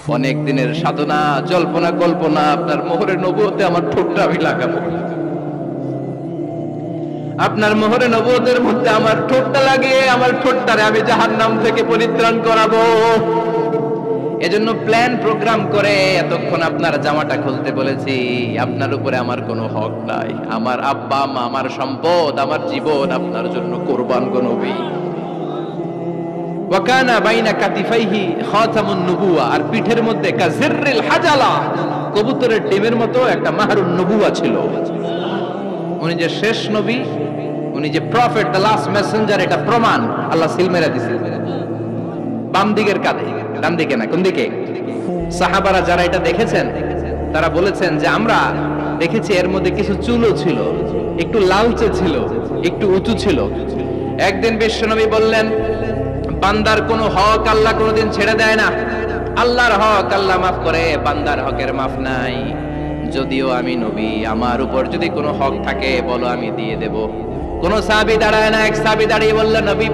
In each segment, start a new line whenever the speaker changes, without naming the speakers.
অনেক দিনের সাধনা, জল্পনা কল্পনা, আপনার মোহরে নবুয়তে আমার ঠোঁটটা আমি লাগাবো, আপনার মোহরে নবুয়তের মধ্যে আমার ঠোঁটটা লাগিয়ে আমার ঠোঁটটারে আমি জাহান্নাম থেকে পরিত্রাণ করাবো। এজন্য প্ল্যান প্রোগ্রাম করে এতক্ষণ আপনার জামাটা খুলতে বলেছি। আপনার উপরে আমার কোনো হক নাই। আমার আব্বা মা, আমার সম্পদ, আমার জীবন আপনার জন্য কোরবান গো নবী। ওয়াকানা বাইনা কাতিফাইহি খাতামুন নবুওয়া, আর পিঠের মধ্যে কাজিররিল হাজালা, কবুতরের ডিমের মতো একটা মাহরুন নবুওয়া ছিল। উনি যে শেষ নবী, উনি যে প্রফেট, দ্য লাস্ট মেসেঞ্জার, এটা প্রমাণ আল্লাহ সিল মেরা দিছে বাম দিকের কাঁধে, ডান দিকে না, কোন দিকে? সাহাবারা যারা এটা দেখেছেন তারা বলেছেন যে আমরা দেখেছি এর মধ্যে কিছু চুলও ছিল, একটু লালচে ছিল, একটু উঁচু ছিল। একদিন বিশ্বনবী বললেন, বান্দার কোনো হক আল্লাহ কোনোদিন ছেড়ে দেয় না। আল্লাহর হক আল্লাহ মাফ করে, বান্দার হকের মাফ নাই। যদিও আমি নবী, আমার উপর যদি কোনো হক থাকে বলো, আমি দিয়ে দেব। কোন সাহাবী দাঁড়ায় না। এক সাহাবী দাঁড়িয়ে বললেন, নবী,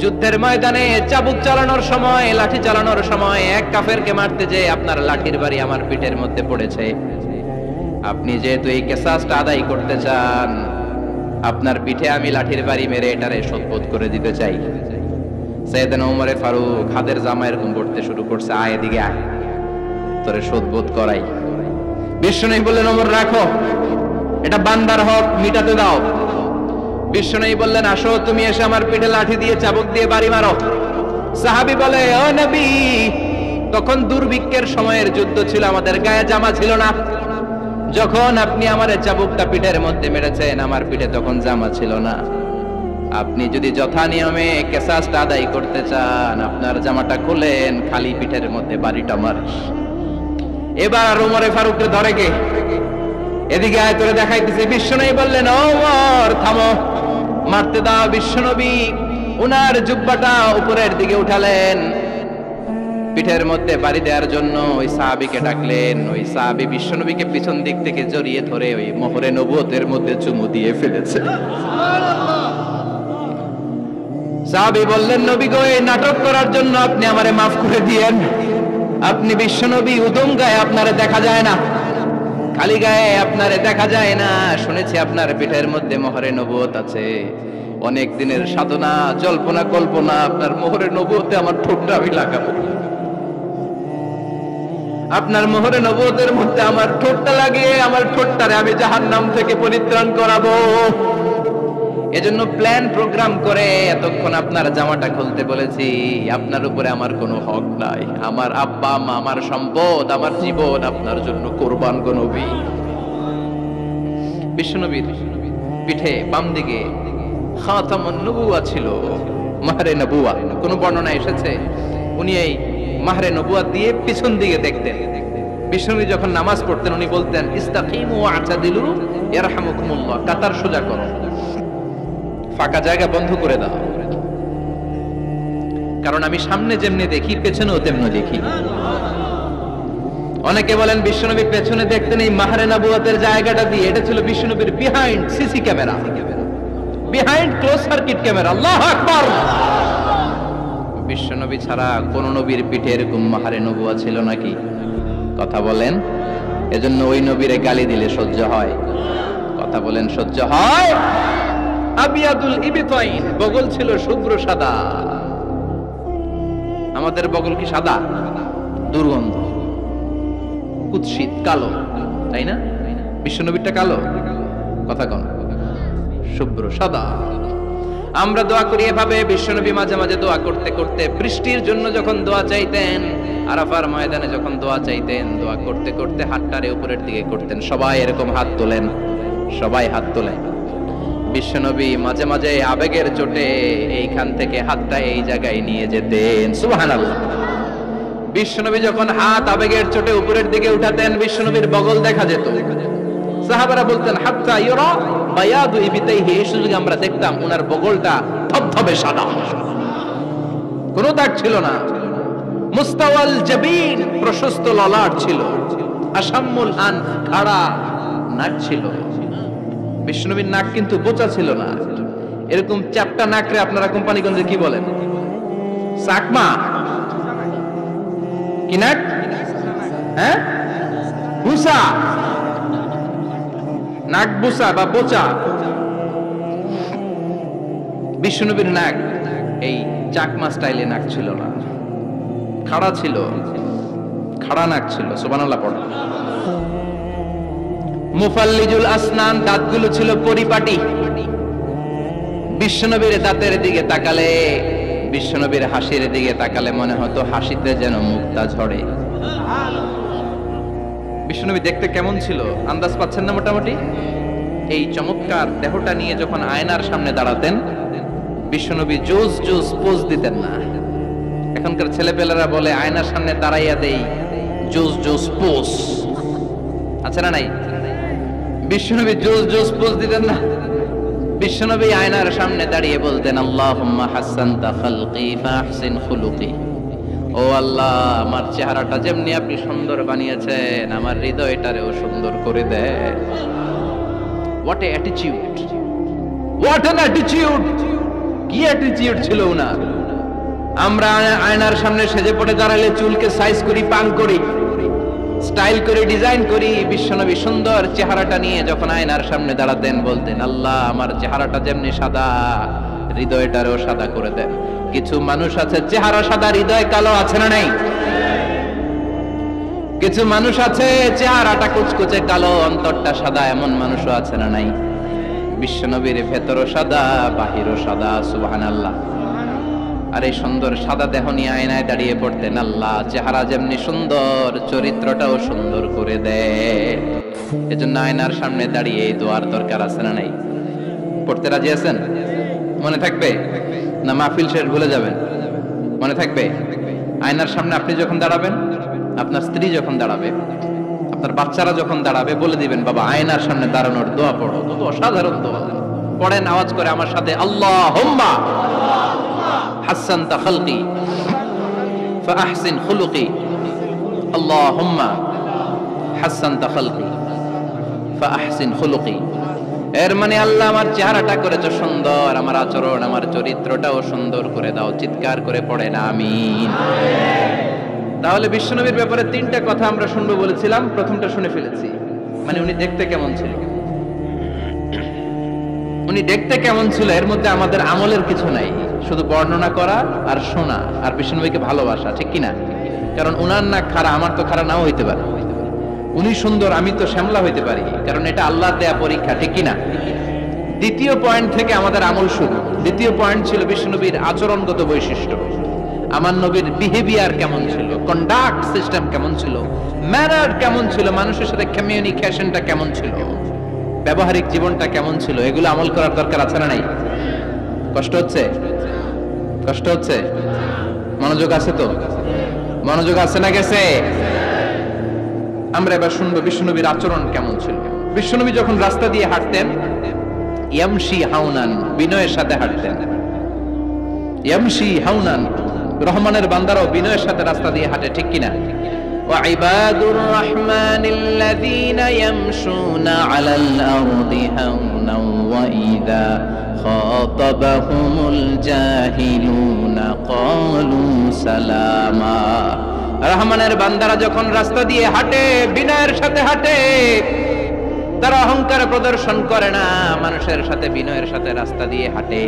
যুদ্ধের ময়দানে চাবুক চালানোর সময়, লাঠি চালানোর সময় এক কাফেরকে মারতে যেয়ে আপনার লাঠির বাড়ি আমার পিঠের মধ্যে পড়েছে। আপনি যেহেতু এই কিসাসটা আদায় করতে চান, আপনার পিঠে আমি লাঠির বাড়ি মেরে এটারে শোধবোধ করে দিতে চাই। সাইয়েদনা ওমরে ফারুক হাতের জামা এরকম করতে শুরু করছে, আয় এদিকে আয়, তোরে শোধবোধ করাই। বিশ্বনবী বললেন, ওমর রাখো, এটা বান্দার হক, মিটাতে দাও। বিশ্বনবী বললেন, আসো তুমি এসে আমার পিঠে লাঠি দিয়ে চাবুক দিয়ে বাড়ি মারো। সাহাবী বলে, ও নবী, তখন দুর্ভিক্ষের সময়ের যুদ্ধ ছিল, আমাদের গায়ে জামা ছিল না। যখন আপনি আমার চাবুকটা পিঠের মধ্যে মেরেছেন, আমার পিঠে তখন জামা ছিল না। আপনি যদি যথা নিয়মে কিসাসটা আদায় করতে চান, আপনার জামাটা খুলেন, খালি পিঠের মধ্যে বাড়িটা মারিস। এবার ওমরে ফারুককে ধরে কে? এদিকে আয়, তোরে দেখাইতেছি। বিশ্বনবী বললেন, ওমর থামো, মারতে দাও। বিশ্বনবী উনার জুব্বাটা উপরের দিকে উঠালেন, পিঠের মধ্যে বাড়ি দেওয়ার জন্য ওই সাহাবীকে ডাকলেন। ওই সাহাবী বিশ্বনবীকে পিছন দিক থেকে জড়িয়ে ধরে ওই মোহরে নবুয়তের মধ্যে চুমু দিয়ে ফেলেছে। সাহাবী বললেন, নবী গো, এই নাটক করার জন্য আপনি আমারে মাফ করে দিয়েন। আপনি বিশ্বনবী, উদম গায়ে আপনারে দেখা যায় না, খালি গায়ে আপনারে দেখা যায় না। শুনেছি আপনার পিঠের মধ্যে মোহরে নবুয়ত আছে। অনেক দিনের সাধনা, জল্পনা কল্পনা, আপনার মোহরে নবুয়তে আমার ঠোঁটটা আমি লাগাবো, আপনার মোহরে নবুয়তের মধ্যে আমার ঠোঁটটা লাগিয়ে আমার ঠোঁটটারে আমি জাহান্নাম থেকে পরিত্রাণ করাবো। এজন্য প্ল্যান প্রোগ্রাম করে এতক্ষণ আপনার জামাটা খুলতে বলেছি। আপনার উপরে আমার কোনো হক নাই। আমার আব্বা মা, আমার সম্পদ, আমার জীবন আপনার জন্য কোরবান গো নবী। বিশ্বনবীর পিঠে বাম দিকে খাতামুন নবুওয়া ছিল, মাহরে নবুওয়া। কোন বর্ণনা এসেছে উনি এই মাহরে নবুওয়া দিয়ে পিছন দিকে দেখতেন। বিশ্বনবী যখন নামাজ পড়তেন উনি বলতেন, ইস্তাকিমু ওয়া'তাদিলু ইয়ারহামুকুমুল্লাহ, কাতার সোজা করো, ফাঁকা জায়গা বন্ধ করে দাও, কারণ আমি সামনে যেমনি দেখি পেছনেও তেমনি দেখি। অনেকে বলেন বিশ্বনবী পেছনে দেখতেন এই মাহরে নবুয়তের জায়গাটা দিয়ে। এটা ছিল বিশ্বনবীর behind CC camera, behind close circuit camera. আল্লাহু আকবার। বিশ্বনবী ছাড়া কোন নবীর পিঠে এরকম মাহরে নবুয়া ছিল নাকি? কথা বলেন। এজন্য ওই নবীরে গালি দিলে সহ্য হয়? কথা বলেন, সহ্য হয়? আবিয়াদুল ইবতাইন, বগল ছিল শুভ্র সাদা। আমাদের বগল কি সাদা? দুর্গন্ধ, কুৎসিত, কালো, তাই না? বিশ্বনবীরটা কালো? কথা কন, শুভ্র সাদা। আমরা দোয়া করি এভাবে। বিশ্বনবী মাঝে মাঝে দোয়া করতে করতে বৃষ্টির জন্য যখন দোয়া চাইতেন, আরাফার ময়দানে যখন দোয়া চাইতেন, দোয়া করতে করতে হাতটারে উপরের দিকে করতেন। সবাই এরকম হাত তোলেন, সবাই হাত তোলেন। বিশ্বনবী মাঝে মাঝে আবেগের চোটে এইখান থেকে হাতটা এই জায়গায় নিয়ে যেতেন। সুবহানাল্লাহ। বিশ্বনবী যখন হাত আবেগের চোটে উপরের দিকে উঠাতেন, বিশ্বনবীর বগল দেখা যেত। সাহাবারা বলতেন, হাত্তা ইউরা বায়াদু ইবতাইহি, এই সুযোগে আমরা দেখতাম ওনার বগলটা ধবধবে সাদা, কোনো দাগ ছিল না। মুস্তাওয়াল জাবিন, প্রশস্ত ললাট ছিল। আসাম্মুল আনফ, খাড়া নাক ছিল। বিশ্বনবীর নাক কিন্তু বোচা ছিল না, এরকম চ্যাপটা নাকরে আপনারা কোম্পানিগঞ্জে কি বলেন? চাকমা। কি নাক? হ্যাঁ, বুসা, নাক বুসা বা বোচা। বিশ্বনবীর নাক এই চাকমা স্টাইলে নাক ছিল না, খাড়া ছিল, খাড়া নাক ছিল। সুবহানাল্লাহ পড়ো। মুফাল্লিজুল আসনান, দাঁতগুলো ছিল পরিপাটি। বিশ্বনবীর দাঁতের দিকে তাকালে, বিশ্বনবীর হাসির দিকে তাকালে মনে হতো হাসিতে যেন মুক্তা ঝরে। বিশ্বনবী দেখতে কেমন ছিল আন্দাজ পাচ্ছেন না মোটামুটি? এই চমৎকার দেহটা নিয়ে যখন আয়নার সামনে দাঁড়াতেন, বিশ্বনবী জোস জোস পোজ দিতেন না। এখনকার ছেলেপেলেরা বলে আয়নার সামনে দাঁড়াইয়া দেই জোস জোস পোজ, আছে না নাই? বিশ্বনবী জোস জোস পোজ দিতেন না। বিশ্বনবী আয়নার সামনে দাঁড়িয়ে বলতেন, আল্লাহুম্মা হাসানতা খালকি ফাহসিন খুলুকি। ও আল্লাহ, আমার চেহারাটা যেমনি আপনি সুন্দর বানিয়েছেন, আমার হৃদয়টারেও সুন্দর করে দেন। What a attitude, what an attitude! কি অ্যাটিটিউড ছিল উনার! আমরা আয়নার সামনে সেজে পড়ে দাঁড়ালে চুলকে সাইজ করি, পাং করি, স্টাইল করে ডিজাইন করি। বিশ্বনবী সুন্দর চেহারাটা নিয়ে যখন আয়নার সামনে দাঁড়াতেন বলতেন, আল্লাহ, আমার চেহারাটা যেমনি সাদা, হৃদয়টারও সাদা করে দেন। কিছু মানুষ আছে চেহারা সাদা, হৃদয় কালো, আছে না নাই? কিছু মানুষ আছে চেহারাটা কুচকুচে কালো, অন্তরটা সাদা, এমন মানুষও আছে না নাই? বিশ্বনবীর ভেতরও সাদা, বাহিরও সাদা। সুবহানাল্লাহ। আর এই সুন্দর সাদা দেহ নিয়ে আয়নায় দাঁড়িয়ে পড়তেন, আল্লাহ, চেহারা যেমনি সুন্দর, চরিত্রটাও সুন্দর করে দেয়। এজন্য আয়নার সামনে দাঁড়িয়ে এই দোয়ার দরকার আছে না নাই? পড়তে রাজি আছেন? মনে থাকবে না মাহফিল শেষ ভুলে যাবেন? মনে থাকবে? আয়নার সামনে আপনি যখন দাঁড়াবেন, আপনার স্ত্রী যখন দাঁড়াবে, আপনার বাচ্চারা যখন দাঁড়াবে, বলে দিবেন, বাবা, আয়নার সামনে দাঁড়ানোর দোয়া পড়ো। তো অসাধারণ দোয়া। পড়েন আওয়াজ করে আমার সাথে, আল্লাহুম্মা হাসানতা খালকি ফাহসিন খুলুকি। আল্লাহুম্মা হাসানতা খালকি ফাহসিন খুলুকি। এর মানে, আল্লাহ, আমার চেহারাটা করেছো সুন্দর, আমার আচরণ, আমার চরিত্রটাও সুন্দর করে দাও। চিৎকার করে পড়েন আমিন। তাহলে বিশ্বনবীর ব্যাপারে তিনটা কথা আমরা শুনবো বলেছিলাম, প্রথমটা শুনে ফেলেছি। মানে উনি দেখতে কেমন ছিল, উনি দেখতে কেমন ছিল, এর মধ্যে আমাদের আমলের কিছু নাই, শুধু বর্ণনা করা আর শোনা আর বিশ্বনবীকে ভালোবাসা, ঠিক কিনা? কারণ উনার নাক খাড়া, আমার তো খাড়া নাও হইতে পারে। উনি সুন্দর, আমি তো শ্যামলা হইতে পারি, কারণ এটা আল্লাহর দেয়া পরীক্ষা, ঠিক কিনা? দ্বিতীয় পয়েন্ট থেকে আমাদের আমল শুরু। দ্বিতীয় পয়েন্ট ছিল বিশ্বনবীর আচরণগত বৈশিষ্ট্য। আমার নবীর বিহেভিয়ার কেমন ছিল, কন্ডাক্ট সিস্টেম কেমন ছিল, ম্যানার কেমন ছিল, মানুষের সাথে কমিউনিকেশনটা কেমন ছিল, ব্যবহারিক জীবনটা কেমন ছিল, এগুলো আমল করার দরকার আছে না নাই? কষ্ট হচ্ছে? কষ্ট হচ্ছে? মনোযোগ আছে তো? মনোযোগ আছে না গেছে? আমরা এবার শুনবো বিশ্বনবীর আচরণ কেমন ছিল। বিশ্বনবী যখন রাস্তা দিয়ে হাঁটতেন, ইয়ামশি হাউনান, বিনয়ের সাথে হাঁটতেন। ইয়ামশি হাউনান, রহমানের বান্দারাও বিনয়ের সাথে রাস্তা দিয়ে হাঁটে, ঠিক কিনা? ওয়াইবাদুর রহমানিল্লাযীনা ইয়ামশুনা আলাল আরদি হাওনাও ওয়া ইযা খাতাবাহুমুল জাহিলুনা ক্বালু সালামা। রহমানের বান্দারা যখন রাস্তা দিয়ে হাঁটে, বিনয়ের সাথে হাঁটে, তারা অহংকার প্রদর্শন করে না, মানুষের সাথে বিনয়ের সাথে রাস্তা দিয়ে হাঁটে।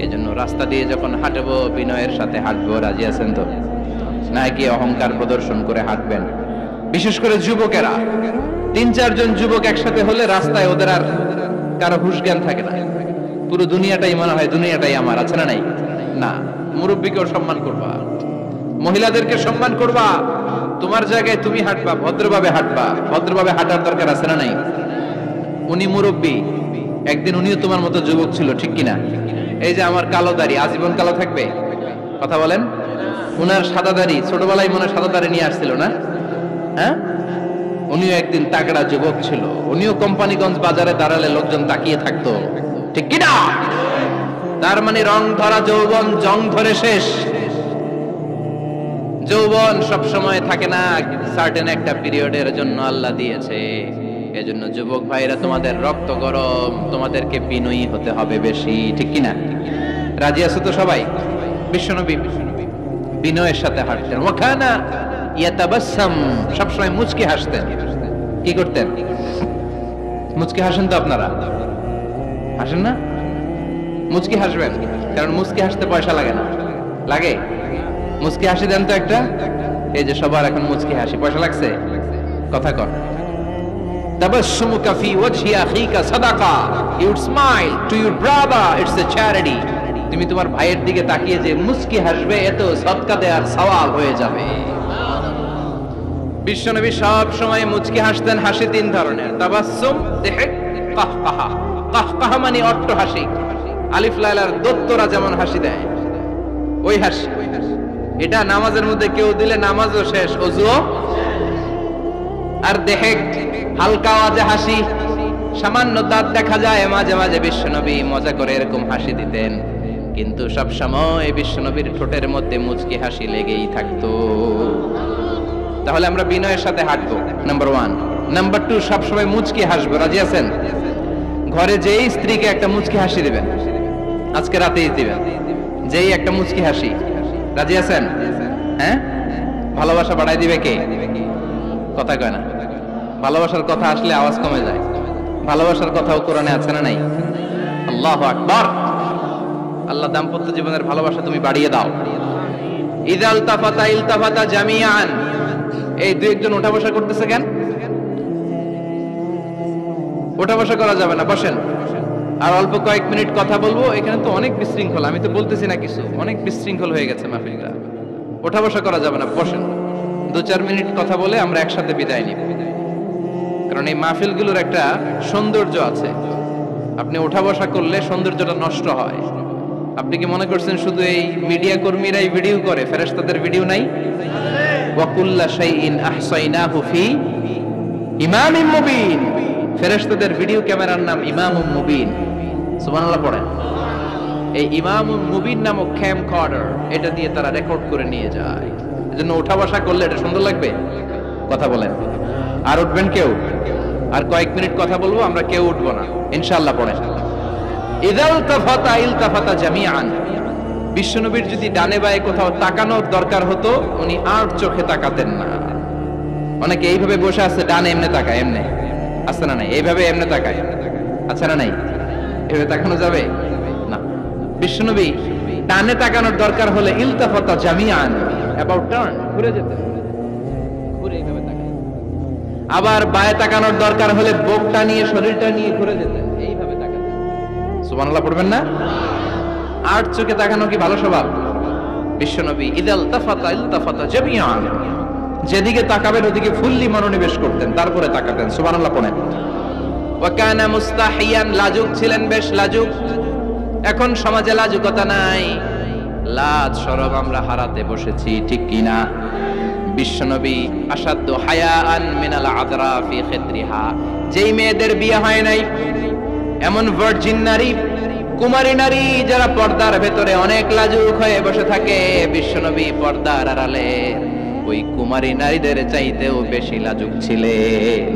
এজন্য রাস্তা দিয়ে যখন হাঁটবো, বিনয়ের সাথে হাঁটবো। রাজি আছেন তো? নাকি অহংকার প্রদর্শন করে হাঁটবেন? বিশেষ করে যুবকেরা, ৩-৪ জন যুবক একসাথে হলে রাস্তায় ওদের আর কারো হুঁশ জ্ঞান থাকে না। পুরো দুনিয়াটাই মনে হয় দুনিয়াটাই আমার, আছে না নাই? না, মুরব্বীকেও সম্মান করবা, মহিলাদেরকে সম্মান করবা, তোমার জায়গায় তুমি হাঁটবা, ভদ্রভাবে হাঁটবা। ভদ্রভাবে হাঁটার দরকার আছে না নাই? উনি মুরব্বী, একদিন উনিও তোমার মতো যুবক ছিল, ঠিক কিনা? এই যে আমার কালো দাড়ি, আজীবন কালো থাকবে? কথা বলেন। উনার সাদা দাড়ি, ছোটবেলায় মনে সাদা দাড়ি নিয়ে আসছিল না? হ্যাঁ, উনিও একদিন তাগড়া যুবক ছিল। উনিও কোম্পানিগঞ্জ বাজারে দাঁড়ালে লোকজন তাকিয়ে থাকতো, ঠিক কিনা? তার মানে রং ধরা যৌবন জং ধরে শেষ। যৌবন সব সময় থাকে না, সার্টেন একটা পিরিয়ডের জন্য আল্লাহ দিয়েছে। এজন্য যুবক ভাইরা, তোমাদের রক্ত গরম, তোমাদেরকে বিনয়ী হতে হবে বেশি, ঠিক কিনা? রাজি আছো তো সবাই? বিশ্বনবী বিনয়ের সাথে হাঁটতেন। ওয়াকানা ইয়াতাবাসসাম, সবসময় মুচকি হাসতেন। কি করতেন? মুচকি হাসেন তো আপনারা? হাসেন না? মুচকি হাসবেন, কারণ মুচকি হাসতে পয়সা লাগে না। লাগে? মুচকি হাসি দেন তো একটা। এই যে সবার এখন মুচকি হাসি, পয়সা লাগছে? কথা কর। তাবাসসুমুকা ফি ওয়াজহি আখিকা সাদাকা, you smile to your brother, it's a charity. তুমি তোমার ভাইয়ের দিকে তাকিয়ে যে মুচকি হাসবে, এত সদকা দেওয়ার সওয়াব হয়ে যাবে। বিশ্বনবী সব সময় মুচকি হাসতেন। হাসি তিন ধরনের, তাবাসসুম, দিহক, কাহকাহা। কাহকাহা মানে অট্ট হাসি, আলিফ লাইলার দত্তরা যেমন হাসি দেয় ওই হাসি। এটা নামাজের মধ্যে কেউ দিলে নামাজও শেষ, ওযুও। আর দিহক, হালকা আওয়াজে হাসি, সামান্য দাঁত দেখা যায় মাঝে মাঝে বিশ্বনবী মজা করে এরকম হাসি দিতেন, কিন্তু সব সময় বিশ্বনবীর ঠোঁটের মধ্যে মুচকি হাসি লেগেই থাকতো। তাহলে আমরা বিনয়ের সাথে হাঁটবো, নাম্বার 1। নাম্বার 2, সবসময় মুচকি হাসবো। রাজি আছেন? ঘরে যেই স্ত্রীকে একটা মুচকি হাসি দিবেন, আজকে রাতেই দিবেন, যেই একটা মুচকি হাসি। রাজি আছেন? হ্যাঁ? ভালোবাসা বাড়াই দিবে কে? কথা কয় না। ভালোবাসার কথা আসলে আওয়াজ কমে যায়। ভালোবাসার কথাও কোরআনে আছে না নাই? আল্লাহু আকবার। আল্লাহ দাম্পত্য জীবনের ভালোবাসা তুমি বাড়িয়ে দাও। ইযা ইলতাফাতা ইলতাফাতা জামিআন। এই দুই একজন ওঠা বসা করতেছে কেন? ওঠা বসা করা যাবে না, বসেন। আর অল্প কয়েক মিনিট কথা বলবো। এখানে তো অনেক বিশৃঙ্খল, আমি তো বলতেছি না কিছু, অনেক বিশৃঙ্খল হয়ে গেছে মাহফিলটা। ওঠা বসা করা যাবে না, বসেন। 2-4 মিনিট কথা বলে আমরা একসাথে বিদায় নিব, কারণ এই মাহফিলগুলোর একটা সৌন্দর্য আছে। আপনি ওঠা বসা করলে সৌন্দর্যটা নষ্ট হয়। আপনি কি মনে করছেন শুধু এই মিডিয়া কর্মীরাই ভিডিও করে, ফেরেশতাদের ভিডিও নাই? ওয়া কুল্লা শাইইন আহসাইনাহু ফি ইমামিম মুবিন। ফেরেশতাদের ভিডিও ক্যামেরার নাম ইমামুম মুবিন। সুবহানাল্লাহ পড়েন। এই ইমামুম মুবিন নামক ক্যামকর্ডার, এটা দিয়ে তারা রেকর্ড করে নিয়ে যায়। এজন্য ওঠা বসা করলে এটা সুন্দর লাগবে। কথা বলেন। আর উঠবেন কেউ? আর কয়েক মিনিট কথা বলবো, আমরা কেউ উঠবো না ইনশাআল্লাহ। পড়েন। ইযা ইলতাফাতা ইলতাফাতা জামিআন। বিশ্বনবীর যদি ডানে বায়ে কোথাও তাকানোর দরকার হতো, উনি আর চোখে তাকাতেন না। অনেকে এইভাবে বসে আছে, ডানে এমনে তাকায়, এমনে আছে না নাই? এইভাবে এমনে তাকায়, আছে না নাই? এভাবে তাকানো যাবে না। বিশ্বনবী ডানে তাকানোর দরকার হলে ইলতাফাতা জামিআন, অ্যাবাউট টার্ন, ঘুরে যেতেন, ঘুরে এইভাবে তাকায়। আবার বায়ে তাকানোর দরকার হলে বুকটা নিয়ে, শরীরটা নিয়ে ঘুরে যেতেন, এইভাবে তাকাতেন। সুবহানাল্লাহ পড়বেন না? আর চোখে তাকানো কি ভালো স্বভাব? বিশ্বনবী ইযা ইলতাফাতা ইলতাফাতা জামিআন, যেদিকে তাকাবেন ওদিকে ফুল্লি মনোনিবেশ করতেন, তারপরে তাকাতেন। সুবহানাল্লাহ পড়েন। ওয়া কানা মুস্তাহিয়ান, লাজুক ছিলেন, বেশ লাজুক। এখন সমাজে লাজুকতা নাই, লাজ শরম আমরা হারাতে বসেছি, ঠিক কি না? বিশ্বনবী আসাদ্দু হায়াআন মিনাল আযরা ফি খিদ্রিহা, যেই মেয়েদের বিয়ে হয় নাই, এমন ভার্জিন নারী, কুমারী নারী যারা পর্দার ভেতরে অনেক লাজুক হয়ে বসে থাকে, বিশ্বনবী পর্দার আড়ালে ওই কুমারী নারীদের চাইতেও বেশি লাজুক ছিলেন।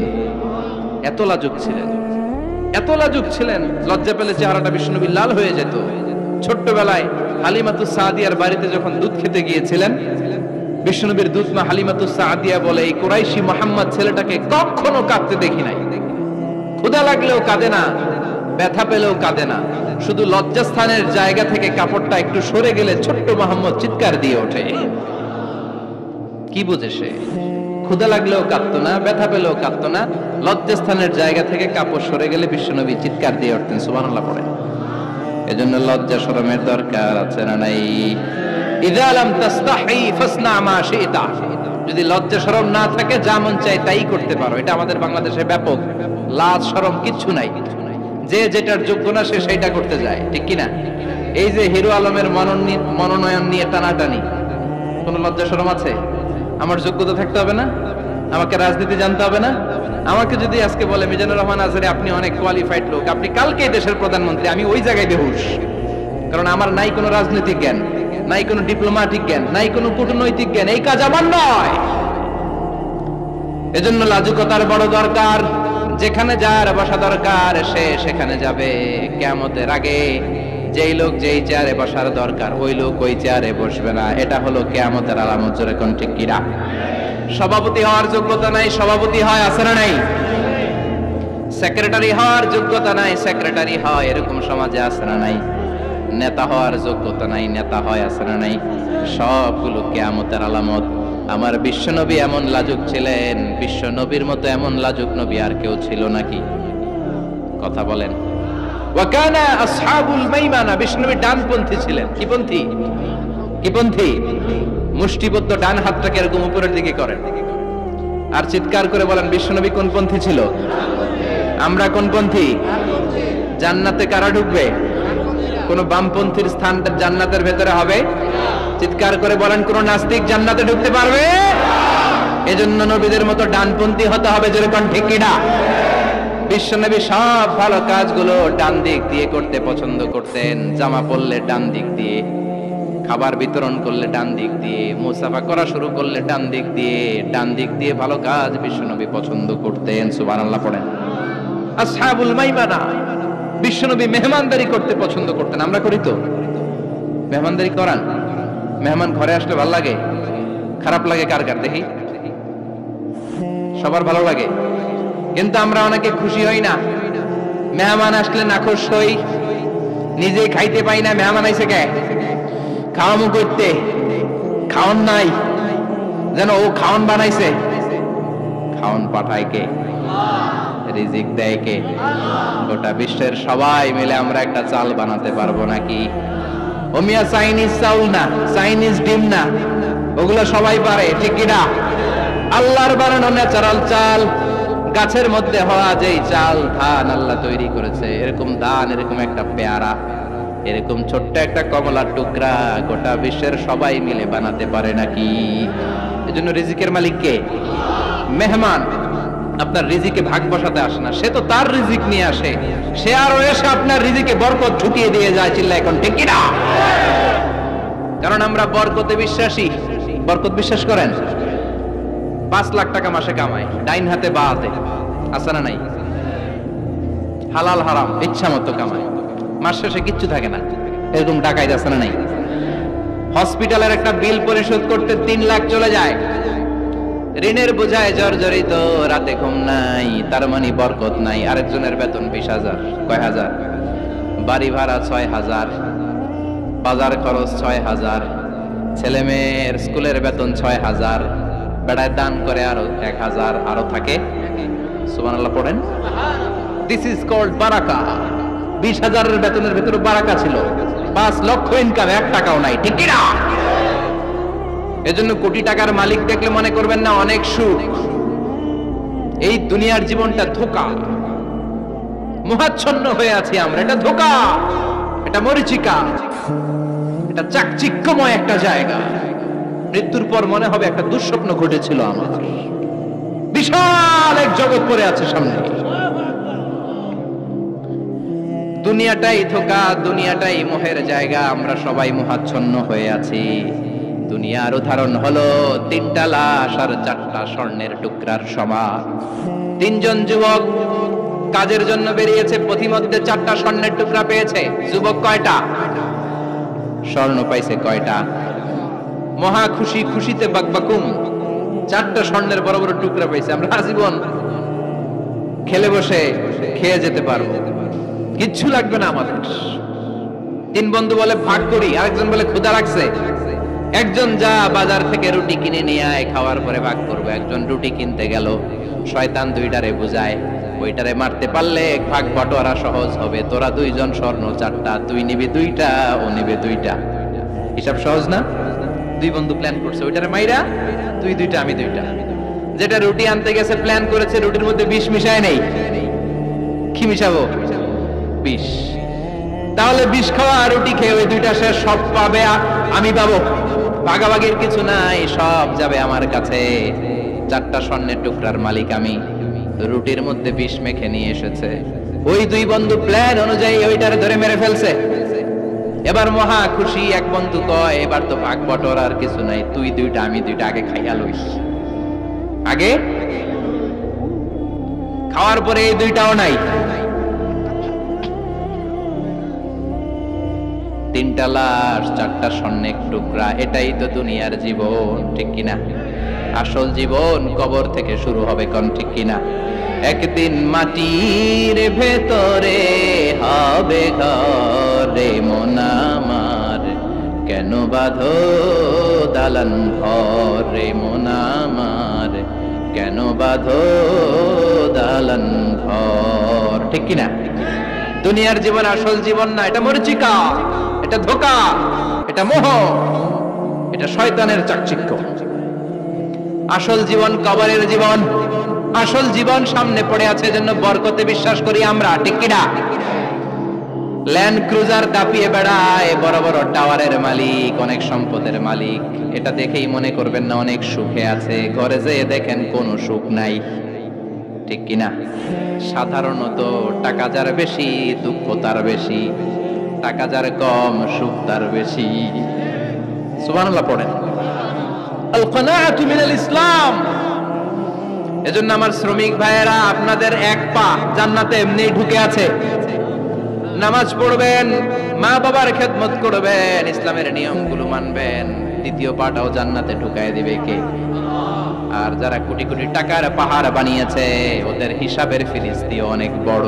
এত লাজুক ছিলেন, এত লাজুক ছিলেন, লজ্জা পেলে চেহারাটা বিশ্বনবী লাল হয়ে যেত। ছোট্টবেলায় হালিমাতুস সাদিয়ার বাড়িতে যখন দুধ খেতে গিয়েছিলেন, বিশ্বনবীর দুধমা হালিমাতুস সাদিয়া বলে, এই কুরাইশি মুহাম্মদ ছেলেটাকে কখনো কাঁদতে দেখি নাই। ক্ষুধা লাগলেও কাঁদে না, ব্যথা পেলেও কাঁদে না, শুধু লজ্জাস্থানের জায়গা থেকে কাপড়টা একটু সরে গেলে ছোট্ট মুহাম্মদ চিৎকার দিয়ে ওঠে। কি বুঝে সে? ক্ষুধা লাগলেও কাঁদতো না, ব্যথা পেলেও কাঁদতো না, লজ্জাস্থানের জায়গা থেকে কাপড় সরে গেলে বিশ্বনবী চিৎকার দিয়ে উঠতেন। সুবহানাল্লাহ পড়ে। এজন্য লজ্জা শরমের দরকার আছে না নাই? ইযা লাম তাস্তাহি ফাসনা মা শি'তা, যদি লজ্জা শরম না থাকে যা মন চায় তাই করতে পারো। এটা আমাদের বাংলাদেশে ব্যাপক। লাজ শরম কিচ্ছু নাই, যে যেটার যোগ্য না সে সেটা করতে যায়, ঠিক কি না? এই যে হিরো আলমের মনোনয়ন নিয়ে টানাটানি, কোন লজ্জা শরম আছে? আমার যোগ্যতা থাকতে হবে না? আমাকে রাজনীতি জানতে হবে না? আমাকে যদি আজকে বলে মিজানুর রহমান আজহারি আপনি অনেক কোয়ালিফাইড লোক, আপনি কালকেই দেশের প্রধানমন্ত্রী, আমি ওই জায়গায় বেহুশ, কারণ আমার নাই কোনো রাজনৈতিক জ্ঞান, নাই কোনো ডিপ্লোম্যাটিক জ্ঞান, নাই কোনো কূটনৈতিক জ্ঞান, এই কাজ আমার নয়। এজন্য লাজুকতার বড় দরকার। যেখানে যার বসা দরকার সে সেখানে যাবে। কিয়ামতের আগে যেই লোক যেই চেয়ারে বসার দরকার ওই লোক ওই চেয়ারে বসবে না। এটা হলো কিয়ামতের আলামত। জোরে কোন ঠিক কিনা? সভাপতি হওয়ার যোগ্যতা নাই, সভাপতি হয়, আছে না নাই? সেক্রেটারি হওয়ার যোগ্যতা নাই, সেক্রেটারি হয়, এরকম সমাজে আছে না নাই? নেতা হওয়ার যোগ্যতা নাই, নেতা হয়, আছে না নাই? সবগুলো কিয়ামতের আলামত। আমার বিশ্বনবী এমন লাজুক ছিলেন, বিশ্বনবীর মতো এমন লাজুক নবী আর কেউ ছিল নাকি? কথা বলেন। ওয়াকানা আসহাবুল মাইমানা, বিশ্বনবী ডানপন্থী ছিলেন। কি পন্থী? কি পন্থী? মুষ্টিবদ্ধ ডান হাতটাকে এরকম উপরের দিকে করেন আর চিৎকার করে বলেন, বিশ্বনবী কোন পন্থী ছিল? আমরা কোন পন্থী? জান্নাতে কারা ঢুকবে? কোন বামপন্থীর স্থানটা জান্নাতের ভেতরে হবে? চিৎকার করে বলেন, কোন নাস্তিক জান্নাতে ঢুকতে পারবে? এজন্য নবীদের মতো ডানপন্থী হতে হবে, যেরকম ঠিক কিনা? বিশ্বনবী সব ভালো কাজগুলো ডান দিক দিয়ে করতে পছন্দ করতেন। জামা পরলে ডান দিক দিয়ে, খাবার বিতরণ করলে ডান দিক দিয়ে, মুসাফা করা শুরু করলে ডান দিক দিয়ে, ডান দিক দিয়ে ভালো কাজ বিশ্বনবী পছন্দ করতেন। সুবহানাল্লাহ পড়েন। আসহাবুল মাইমানা, বিশ্বনবী মেহমানদারি করতে পছন্দ করতেন। আমরা করি তো? মেহমানদারি করান? মেহমান ঘরে আসলে ভালো লাগে? খারাপ লাগে কার কার দেখি? সবার ভালো লাগে, কিন্তু আমরা অনেকে খুশি হই না। মেহমান আসলে নাখোশ হই, নিজে খাইতে পাই না। মেহমান আইছে কে? খাওয়ামু করতে, খাওন নাই, যেন ও খাওন বানাইছে। খাওন পাঠায় কে? রিজিক দেয় কে? গোটা বিশ্বের সবাই মিলে আমরা একটা চাল বানাতে পারবো নাকি? ওমিয়া চাইনিজ চাউল না, চাইনিজ ডিম না, ওগুলো সবাই পারে, ঠিক কিনা? আল্লাহর বানানো ন্যাচারাল চাল, গাছের মধ্যে হওয়া যেই চাল, ধান আল্লাহ তৈরি করেছে, এরকম ধান, এরকম একটা পেয়ারা, এরকম ছোট্ট একটা কমলার টুকরা গোটা বিশ্বের সবাই মিলে বানাতে পারে নাকি? এজন্য রিজিকের মালিক কে? মেহমান আপনার রিজিকে ভাগ বসাতে আসে না, সে তো তার রিজিক নিয়ে আসে, সে আরো এসে আপনার রিজিকে বরকত ঢুকিয়ে দিয়ে যায়। চিল্লা এখন ঠিক কিনা? কারণ আমরা বরকতে বিশ্বাসী। বরকত বিশ্বাস করেন? 5 লাখ টাকা মাসে কামায়, ডাইন হাতে বা হাতে, আছে না নাই? হালাল হারাম ইচ্ছা মতো কামায়, মাস শেষে কিচ্ছু থাকে না, এরকম ডাকাইত আছে না নাই? হসপিটালের একটা বিল পরিশোধ করতে 3 লাখ চলে যায়, ঋণের বোঝায় জর্জরিত, রাতে ঘুম নাই, তার মানে বরকত নাই। আরেকজনের বেতন 20,000, কয় হাজার? বাড়ি ভাড়া 6,000, বাজার খরচ 6,000, ছেলে মেয়ের স্কুলের বেতন 6,000, বেড়ায় দান করে আরো 1,000, আরো থাকে। সুবহানাল্লাহ পড়েন। দিস ইজ কল্ড বারাকা। 20,000-এর বেতনের ভেতরে বারাকা ছিল। 5 লক্ষ ইনকাম, 1 টাকাও নাই, ঠিক কিনা? এজন্য কোটি টাকার মালিক দেখলে মনে করবেন না অনেক সুখ। এই দুনিয়ার জীবনটা ধোঁকা, মোহাচ্ছন্ন হয়ে আছি আমরা। এটা ধোঁকা, এটা মরিচিকা, এটা চাকচিক্যময় একটা জায়গা। মৃত্যুর পর মনে হবে একটা দুঃস্বপ্ন ঘটেছিল আমার, বিশাল এক জগৎ পড়ে আছে সামনে। দুনিয়াটাই ধোঁকা, দুনিয়াটাই মোহের জায়গা, আমরা সবাই মোহাচ্ছন্ন হয়ে আছি। দুনিয়ার উদাহরণ হলো 3টা লাশ আর 4টা স্বর্ণের টুকরার সমান। 3জন যুবক কাজের জন্য বেরিয়েছে, পথিমধ্যে 4টা স্বর্ণের টুকরা পেয়েছে। যুবক কয়টা? স্বর্ণ পাইছে কয়টা? মহা খুশি, খুশিতে বাকবাকুম, 4টা স্বর্ণের বড় বড় টুকরা পাইছে। আমরা আজীবন খেলে বসে খেয়ে যেতে পারবো, কিচ্ছু লাগবে না আমাদের। 3 বন্ধু বলে ভাগ করি, আরেকজন বলে ক্ষুধা লাগছে। একজন যা বাজার থেকে রুটি কিনে নিয়ে আয়, খাওয়ার পরে ভাগ করবো। একজন রুটি কিনতে গেল, শয়তান 2টারে বুঝায়, ওইটারে মারতে পারলে ভাগ বটোয়ারা সহজ হবে। তোরা 2 জন স্বর্ণ 4টা, তুই নিবি 2টা, ও নিবে 2টা। হিসাব সহজ না? 2 বন্ধু প্ল্যান করছে, ওইটারে মাইরা তুই 2টা, আমি 2টা। যেটা রুটি আনতে গেছে প্ল্যান করেছে, রুটির মধ্যে বিষ মিশায় নেই। কি মিশাবো? বিষ। তাহলে বিষ খাওয়া রুটি খেয়ে ওই 2টা শেষ, সব পাবে আমি পাবো, ভাগাভাগির কিছু নাই, সব যাবে আমার কাছে। 4টা স্বর্ণের টুকরার মালিক আমি। রুটির মধ্যে বিষ মেখে নিয়ে এসেছে, ওই 2 বন্ধু প্ল্যান অনুযায়ী ওইটারে ধরে মেরে ফেলছে। এবার মহা খুশি। এক বন্ধু কয়, এবার তো ভাগ বটর আর কিছু নাই, তুই 2টা, আমি 2টা, আগে খাইয়া লই। আগে খাওয়ার পরে এই 2টাও নাই। 3টা লাশ, 4টা স্বর্ণের টুকরা, এটাই তো দুনিয়ার জীবন, ঠিক কিনা? আসল জীবন কবর থেকে শুরু হবে, কোন ঠিক কিনা? একদিন মাটির ভেতরে হবে ঘর রে মন আমার, কেন বাঁধো দালান ঘর রে মন আমার, কেন বাঁধো দালান ঘর, ঠিক কিনা? দুনিয়ার জীবন আসল জীবন না, এটা মরিচিকা, এটা ধোঁকা, এটা মোহ, এটা শয়তানের চাকচিক্য। আসল জীবন কবরের জীবন, আসল জীবন সামনে পড়ে আছে, জন্য বরকতে বিশ্বাস করি আমরা, ঠিক কিনা? ল্যান্ড ক্রুজার দাপিয়ে বেড়ায়, বড় বড় টাওয়ারের মালিক, অনেক সম্পদের মালিক, এটা দেখেই মনে করবেন না অনেক সুখে আছে, ঘরে যেয়ে দেখেন কোনো সুখ নাই, ঠিক কিনা? সাধারণত টাকা যার বেশি দুঃখ তার বেশি, টাকা যার কম সুখ তার বেশি। সুবহানাল্লাহ পড়েন। আল কানাআতু মিনাল ইসলাম। এজন্য আমার শ্রমিক ভাইয়েরা, আপনাদের এক পা জান্নাতে এমনি ঢুকে আছে। নামাজ পড়বেন, মা বাবার খেদমত করবেন, ইসলামের নিয়মগুলো মানবেন, দ্বিতীয় পাটাও জান্নাতে ঢুকায় দিবে কে? আর যারা কোটি কোটি টাকার পাহাড় বানিয়েছে, ওদের হিসাবের ফিরিস্তি অনেক বড়।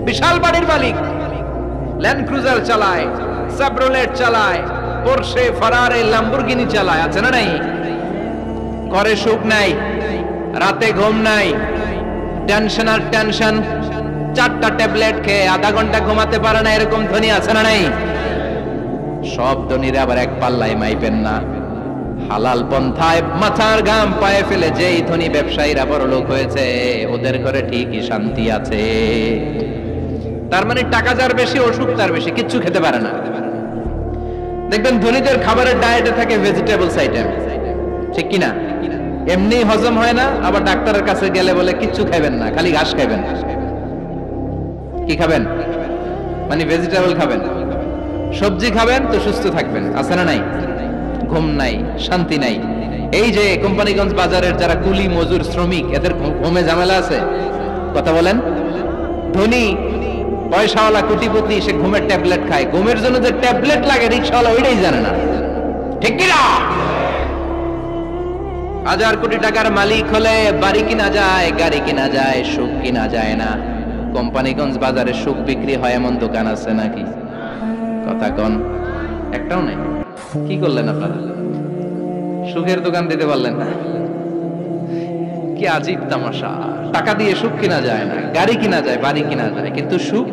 বিশাল বাড়ির মালিক, ল্যান্ড ক্রুজার চালায়, সাবরোলেট চালায়, পোরশে, ফারারে, ল্যাম্বরগিনি চালায়, আছে না নাই? ঘরে সুখ নাই, রাতে ঘুম নাই, টেনশন আর টেনশন, 4টা ট্যাবলেট খেয়ে আধা ঘন্টা ঘুমাতে পারে না, এরকম ধনী আছে না নাই? সব ধনীরা আবার এক পাল্লায় মাইপেন না। হালাল পন্থায় মাথার ঘাম পায়ে ফেলে যেই ধনী ব্যবসায়ীরা বড় লোক হয়েছে, ওদের ঘরে ঠিকই শান্তি আছে। তার মানে টাকা যার বেশি, অসুখ তার বেশি, কিচ্ছু খেতে পারে না। দেখবেন ধনীদের খাবারের ডায়েটে থাকে ভেজিটেবলস আইটেম, ঠিক কিনা? এমনি হজম হয় না, আবার ডাক্তারের কাছে গেলে বলে কিচ্ছু খাবেন না, খালি ঘাস খাবেন। কি খাবেন? মানে ভেজিটেবল খাবেন, সবজি খাবেন তো সুস্থ থাকবেন, আছে না নাই? ঘুম নাই, শান্তি নাই। এই যে কোম্পানিগঞ্জ বাজারের যারা কুলি মজুর শ্রমিক, এদের ঘুমে ঝামেলা আছে? কথা বলেন। ধনী পয়সাওয়ালা কোটিপতি, সে ঘুমের ট্যাবলেট খায়, ঘুমের জন্য যে ট্যাবলেট লাগে রিকশাওয়ালা ওইটাই জানে না, ঠিক কিনা? 1000 কোটি টাকার মালিক হলে বাড়ি কিনা যায়, গাড়ি কিনা যায়, সুখ কিনা যায় না। কোম্পানিগঞ্জ বাজারে সুখ বিক্রি হয় এমন দোকান আছে নাকি? কথা কোন? একটাও নেই। কি করলেন আপনারা? সুখের দোকান দিতে পারলেন না? কি আজীব তামাশা! টাকা দিয়ে সুখ কিনা যায় না, গাড়ি কিনা যায়, বাড়ি কিনা যায়, কিন্তু সুখ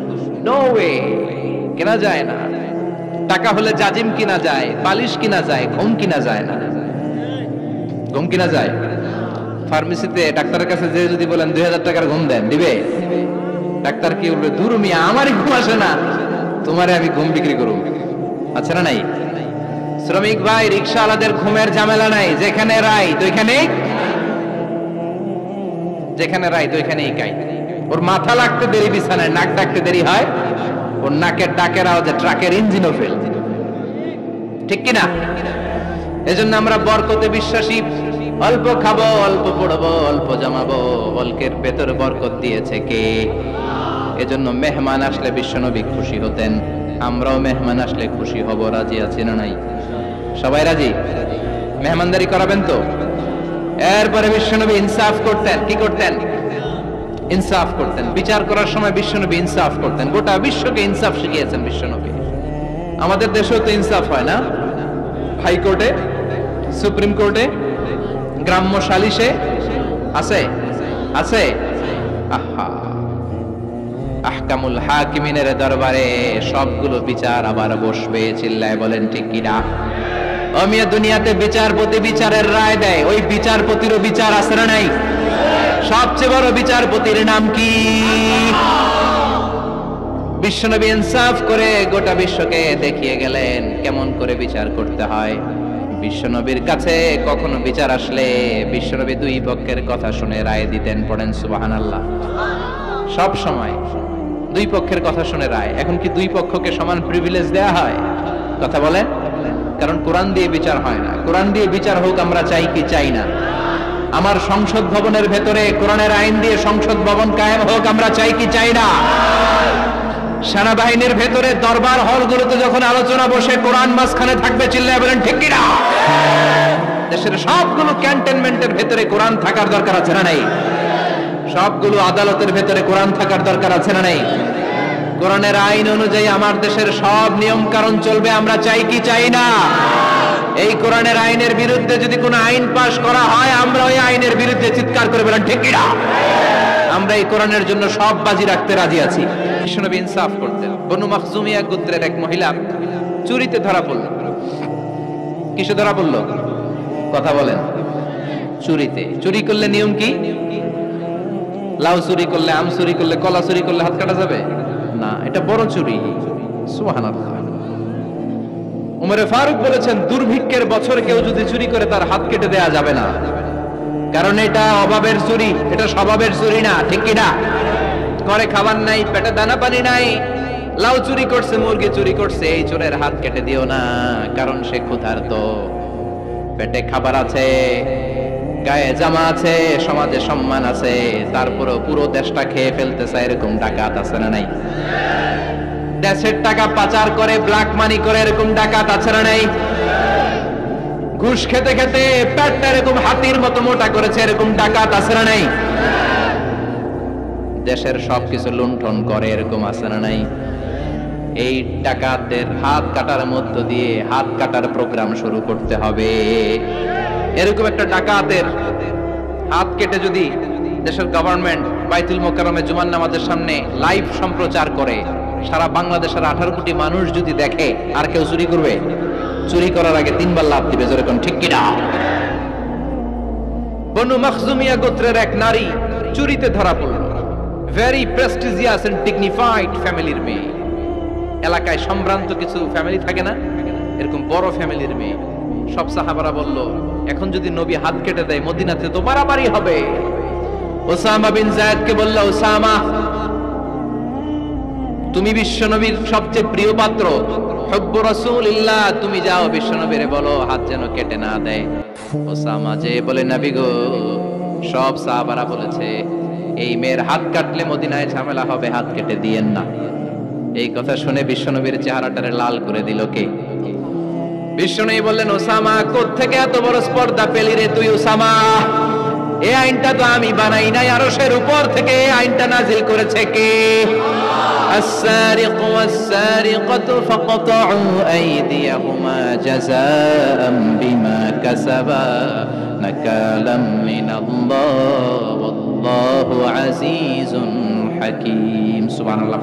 নো ওয়ে, কেনা যায় না। টাকা হলে জাজিম কিনা যায়, বালিশ কিনা যায়, ঘুম কিনা যায় না। ঘুম কিনা যায়? ফার্মেসিতে ডাক্তারের কাছে যে যদি বলেন 2000 টাকার ঘুম দেন, দিবে? ডাক্তার কি বলবে? দূর মিয়া, আমারই ঘুম আসে না, তোমারে আমি ঘুম বিক্রি করব। আচ্ছা না নাই? শ্রমিক ভাই, রিকশাওয়ালাদের ঘুমের ঝামেলা নাই, যেখানে রাই তো ওইখানেই, যেখানে রাই তো ওইখানেই কাই। ওর মাথা লাগতে দেরি বিছানায়, নাক ডাকতে দেরি হয়, ওর নাকের ডাকের আওয়াজে ট্রাকের ইঞ্জিনও ফেল, ঠিক কিনা? এজন্য আমরা বরকতে বিশ্বাসী। অল্প খাবো, অল্প পড়বো, অল্প জমাবো, অল্পের ভেতর বরকত দিয়েছে কে? এজন্য মেহমান আসলে বিশ্বনবী খুশি হতেন, আমরাও মেহমান আসলে খুশি হব। রাজি আছি না নাই? সবাই রাজি? মেহমানদারি করাবেন তো? এরপরে বিশ্বনবী ইনসাফ করতেন। কি করতেন? ইনসাফ করতেন। বিচার করার সময় বিশ্বনবী ইনসাফ করতেন। গোটা বিশ্বকে ইনসাফ শিখিয়েছেন বিশ্বনবী। আমাদের দেশেও তো ইনসাফ হয় না? হাইকোর্টে, সুপ্রিম কোর্টে, গ্রাম্য সালিশে আছে, আছে। আহা, আহকামুল হাকিমিনের দরবারে সবগুলো বিচার আবার বসবে। চিল্লায় বলেন ঠিক কিনা? অমিয়া দুনিয়াতে বিচারপতি বিচারের রায় দেয়, ওই বিচারপতিরও বিচার আছে না নাই? সবচেয়ে বড় বিচারপতির নাম কি? বিশ্বনবী ইনসাফ করে গোটা বিশ্বকে দেখিয়ে গেলেন কেমন করে বিচার করতে হয়। বিশ্বনবীর কাছে কখনো বিচার আসলে বিশ্বনবী দুই পক্ষের কথা শুনে রায় দিতেন। পড়েন সুবহানাল্লাহ। সব সময় দুই পক্ষের কথা শুনে রায়। এখন কি দুই পক্ষকে সমান প্রিভিলেজ দেয়া হয়? কথা বলেন। কারণ কোরআন দিয়ে বিচার হয় না। কোরআন দিয়ে বিচার হোক আমরা চাই কি চাই না? আমার সংসদ ভবনের ভেতরে কোরআনের আইন দিয়ে সংসদ ভবন কায়েম হোক আমরা চাই কি চাই না? সেনাবাহিনীর ভেতরে দরবার হলগুলোতে যখন আলোচনা বসে কোরআন মাঝখানে থাকবে, চিল্লায় বলেন ঠিক কিনা? দেশের সবগুলো ক্যান্টনমেন্টের ভেতরে কোরআন থাকার দরকার আছে না নাই? সবগুলো আদালতের ভেতরে কোরআন থাকার দরকার আছে না নাই? কোরআনের আইন অনুযায়ী আমার দেশের সব নিয়ম কারণ চলবে, আমরা চাই কি চাই না? এই কোরআনের আইনের বিরুদ্ধে যদি কোনো আইন পাশ করা হয়, আমরা ওই আইনের বিরুদ্ধে চিৎকার করে বলেন ঠিক কি না? আমরা এই কোরআনের জন্য সব বাজি রাখতে রাজি আছি। বিশ্বনবী ইনসাফ করতেন। বনু মাখজুমিয়া গোত্রের এক মহিলা চুরিতে ধরা পড়ল। কিসে ধরা পড়ল? কথা বলেন। চুরিতে। চুরি করলে নিয়ম কি? লাউ চুরি করলে, আম চুরি করলে, কলা চুরি করলে হাত কাটা যাবে না, এটা বড় চুরি। সুবহানাল্লাহ। উমরে ফারুক বলেছেন, দুর্ভিক্ষের বছর কেউ যদি চুরি করে তার হাত কেটে দেয়া যাবে না, কারণ এটা অভাবের চুরি, এটা স্বভাবের চুরি না। ঠিক কি না? ঘরে খাবার নাই, পেটে দানা পানি নাই, লাউ চুরি করছে, মুরগি চুরি করছে, এই চোরের হাত কেটে দিও না, কারণ সে ক্ষুধার্ত, পেটে খাবার আছে, গায়ে জামা আছে, সমাজে সম্মান আছে, তারপরও পুরো দেশটা খেয়ে ফেলতে চায়, এরকম ডাকাত আছে না নাই? দেশের টাকা পাচার করে, ব্ল্যাক মানি করে, এরকম ডাকাত আছে না নাই? ঘুষ খেতে খেতে পেটটা এরকম হাতির মতো মোটা করেছে, এরকম ডাকাত আছে না নাই? দেশের সবকিছু লুণ্ঠন করে, এরকম আছে না নাই? এই ডাকাতদের হাত কাটার মধ্য দিয়ে হাত কাটার প্রোগ্রাম শুরু করতে হবে। এরকম একটা ডাকাতের হাত কেটে যদি দেশের গভর্নমেন্ট বাইতুল মোকাররমে জুমার নামাজের সামনে লাইভ সম্প্রচার করে, সারা বাংলাদেশের 18 কোটি মানুষ যদি দেখে, আর কেউ চুরি করবে? চুরি করার আগে 3 বার লাফ দিবে, যেরকম ঠিক কিনা? বনু মাখজুমিয়া গোত্রের এক নারী চুরিতে ধরা পড়ল। ভেরি প্রেস্টিজিয়াস এন্ড ডিগনিফাইড ফ্যামিলির মেয়ে। এলাকায় সম্ভ্রান্ত কিছু ফ্যামিলি থাকে না, এরকম বড় ফ্যামিলির মেয়ে। সব সাহাবারা বলল, এখন যদি নবী হাত কেটে দেয় মদিনাতে তো বাড়াবাড়ি হবে। ওসামা বিন যায়েদকে বলল, ওসামা, তুমি বিশ্বনবীর সবচেয়ে প্রিয় পাত্র, হুব্বু রাসূলিল্লাহ, তুমি যাও বিশ্বনবীরে বলো হাত যেন কেটে না দেয়। ওসামা যে বলে, নবী গো, সব সাহাবারা বলেছে এই মেয়ের হাত কাটলে মদিনায় ঝামেলা হবে, হাত কেটে দিয়েন না। এই কথা শুনে বিশ্বনবীর চেহারাটারে লাল করে দিল কে? বিশ্বনবী বললেন, ওসামা, কোত্থেকে এত বড় স্পর্ধা পেলি রে তুই ওসামা? এই আইনটা তো আমি বানাই নাই, আরশের উপর থেকে এই আইনটা নাজিল করেছে কে? السارق والسارقة فقطعوا أيديهما جزاء بما كسبا نكالا من الله والله عزيز حكيم. سبحان الله.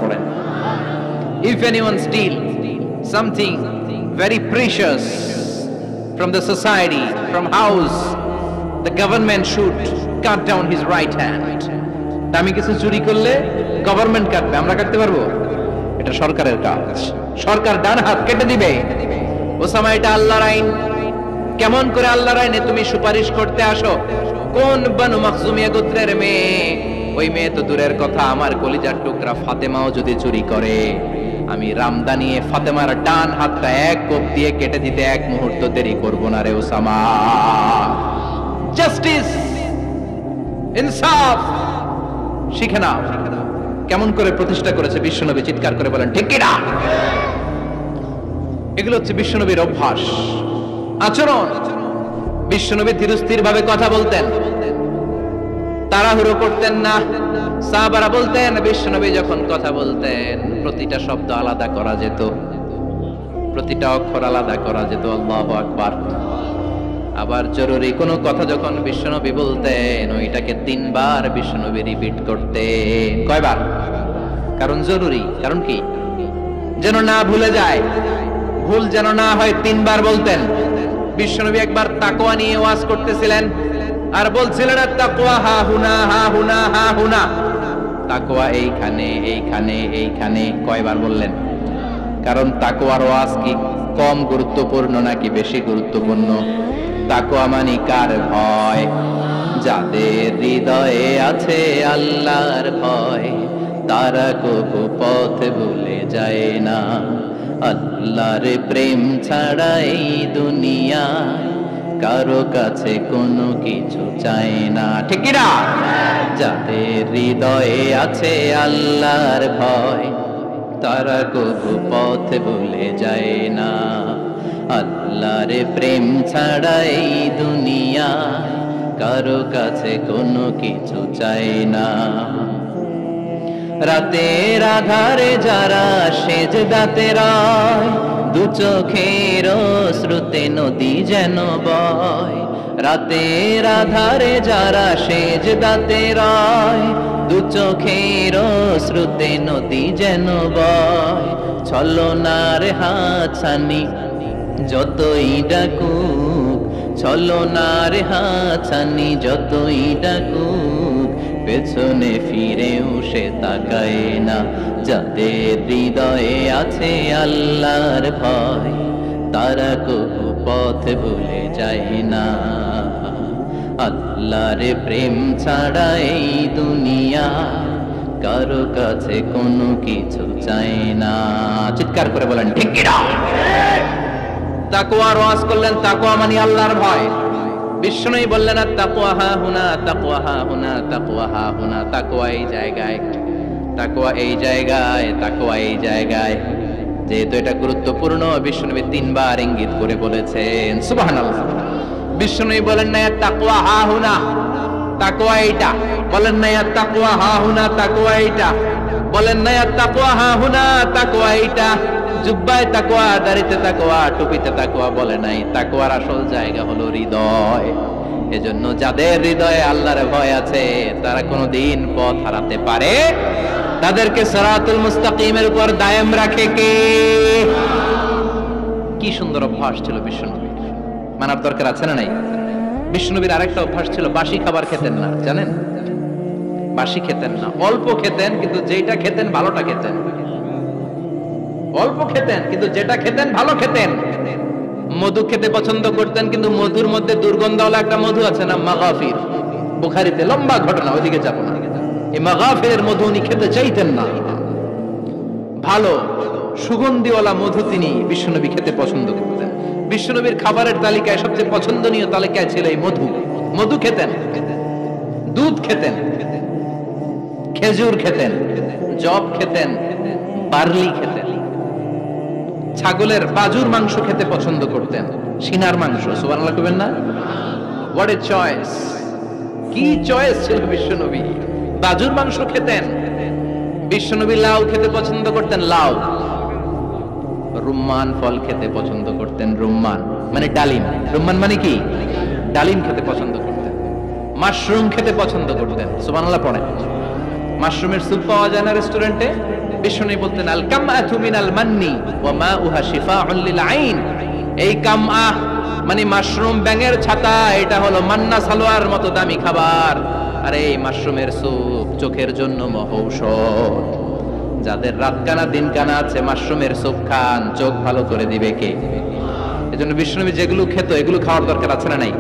If anyone steal something very precious from the society, from house, the government should cut down his right hand. দামি কিছু চুরি করলে গভর্নমেন্ট কাটবে, আমরা কাটতে পারবো? এটা সরকারের কাজ, সরকার ডান হাত কেটে দিবে। ওসামা, এটা আল্লাহর আইন। কেমন করে আল্লাহর আইনে তুমি সুপারিশ করতে আসো? কোন বনু মাখজুমিয়া গোত্রের মেয়ে? ওই মেয়ে তো দূরের কথা, আমার কলিজার টুকরা ফাতেমাও যদি চুরি করে, আমি রামদানিয়ে ফাতেমার ডান হাতটা এক কোপ দিয়ে কেটে দিতে এক মুহূর্ত দেরি করব না রে ওসামা। জাস্টিস, ইনসাফ শিখে নাও। কেমন করে প্রতিষ্ঠা করেছে বিশ্বনবী, চিৎকার করে বলেন ঠিক কি না? এগুলো হচ্ছে বিশ্বনবীর অভ্যাস, আচরণ। বিশ্বনবী ধীরস্থির ভাবে কথা বলতেন, তাড়াহুড়ো করতেন না। সাহাবারা বলতেন, বিশ্বনবী যখন কথা বলতেন প্রতিটা শব্দ আলাদা করা যেত, প্রতিটা অক্ষর আলাদা করা যেত। আল্লাহু আকবার। আবার জরুরি কোনো কথা যখন বিশ্বনবী বলতেন, ওইটাকে 3 বার বিশ্বনবী রিপিট করতেন। কয়বার? কারণ জরুরি। কারণ কি? যেন না ভুলে যায়, ভুল যেন না হয়, 3 বার বলতেন। বিশ্বনবী একবার তাকওয়া নিয়ে ওয়াজ করতেছিলেন, আর বলছিলেন, তাকওয়া হা হুনা হা হুনা হা হুনা। তাকওয়া এইখানে এইখানে এইখানে। কয়বার বললেন? কারণ তাকওয়ার ওয়াজ কি কম গুরুত্বপূর্ণ নাকি বেশি গুরুত্বপূর্ণ? তাকওয়া মানে কার ভয়? যাদের হৃদয়ে আছে আল্লাহর ভয়, তারা কবু পথ ভুলে যায় না। আল্লাহর প্রেম ছাড়া এই দুনিয়া কারো কাছে কোনো কিছু চায় না। ঠিক কি না? যাদের হৃদয়ে আছে আল্লাহর ভয়, তারা কবু পথ ভুলে যায় না।
আল্লাহর প্রেম ছাড়া এই দুনিয়া কারো কাছে কোনো কিছু চাই না। রাতের আধারে যারা সেজদাতে রয়, দু চোখের শ্রুতে নদী যেন বয়। রাতের আধারে যারা সেজদাতে রয়, দু চোখের শ্রুতে নদী যেন বয়। ছলনার হাতছানি যতই ডাকুক, ছলনার হাতছানি যতই ডাকুক, পেছনে ফিরেও সে তাকায় না। যাদের হৃদয়ে আছে আল্লাহর ভয়, তারা কবু পথ ভুলে যায় না। আল্লাহর প্রেম ছাড়া এই দুনিয়া কারো কাছে কোনো কিছু চায় না। চিৎকার করে বলেন ঠিক কিনা?
তাকওয়ার ওয়াজ করলেন, তাকওয়া মানে আল্লাহর ভয়। বিষ্ণুই বললেন তাকওয়া হা হুনা, তাকওয়া হা হুনা, তাকওয়া হা হুনা। তাকওয়া এই জায়গায়, তাকওয়া এই জায়গায়, তাকওয়া এই জায়গায়। যেহেতু এটা গুরুত্বপূর্ণ, বিষ্ণুনবী 3 বার ইঙ্গিত করে বলেছেন। সুবহানাল্লাহ। বিষ্ণুই বলেন না তাকওয়া হা হুনা, তাকওয়া এইটা। বলেন না তাকওয়া হা হুনা, তাকওয়া এইটা। বলেন না তাকওয়া হা হুনা, তাকওয়া এইটা। জুব্বায় তাকওয়া, দাড়িতে তাকওয়া, টুপিতে তাকওয়া বলে নাই। তাকওয়ার আসল জায়গা হলো হৃদয়। এজন্য যাদের হৃদয়ে আল্লাহর ভয় আছে, তারা কোনোদিন পথ হারাতে পারে। তাদেরকে সিরাতুল মুস্তাকিমের উপর দায়েম রাখে কে? কি সুন্দর অভ্যাস ছিল বিশ্বনবীর, মানার দরকার আছে না নাই? বিশ্বনবীর আরেকটা অভ্যাস ছিল, বাসি খাবার খেতেন না, জানেন? বাসি খেতেন না, অল্প খেতেন, কিন্তু যেটা খেতেন ভালোটা খেতেন। অল্প খেতেন, কিন্তু যেটা খেতেন ভালো খেতেন। মধু খেতে পছন্দ করতেন, কিন্তু মধুর মধ্যে দুর্গন্ধওয়ালা একটা মধু আছে না, মাগাফির। বুখারীতে লম্বা ঘটনা, ওইদিকে যাব না। এই মাগাফিরের মধু উনি খেতে চাইতেন না। ভালো সুগন্ধিওয়ালা মধু তিনি বিশ্বনবী খেতে পছন্দ করতেন। বিশ্বনবীর খাবারের তালিকায় সবচেয়ে পছন্দনীয় তালিকায় ছিল এই মধু। মধু খেতেন, দুধ খেতেন, খেজুর খেতেন, জব খেতেন, বার্লি খেতেন, ছাগলের বাজুর মাংস খেতে পছন্দ করতেন, সিনার মাংস। সুবহানাল্লাহ কইবেন না? What a choice! কি চয়েস ছিল বিশ্বনবী! বাজুর মাংস খেতেন। বিশ্বনবী লাউ খেতে পছন্দ করতেন, লাউ। রুম্মান ফল খেতে পছন্দ করতেন, রুম্মান মানে ডালিম। রুম্মান মানে কি? ডালিম খেতে পছন্দ করতেন। মাশরুম খেতে পছন্দ করতেন। সুবহানাল্লাহ পড়েন। মাশরুমের স্যুপ পাওয়া যায় না রেস্টুরেন্টে? বিষ্ণু বলতেন আল কামআতু মিনাল মান্নি ওয়া মাউহা শিফাউন লিল আইন। এই কামআহ মানে মাশরুম, ব্যাঙের ছাতা, এটা হলো মান্না সালোয়ার মতো দামি খাবার। আর এই মাশরুমের স্যুপ চোখের জন্য মহৌষধ। যাদের রাত কানা দিন কানা আছে, মাশরুমের স্যুপ খান, চোখ ভালো করে দিবে কে? এজন্য বিষ্ণুনবী যেগুলো খেত, এগুলো খাওয়ার দরকার আছে না নাই?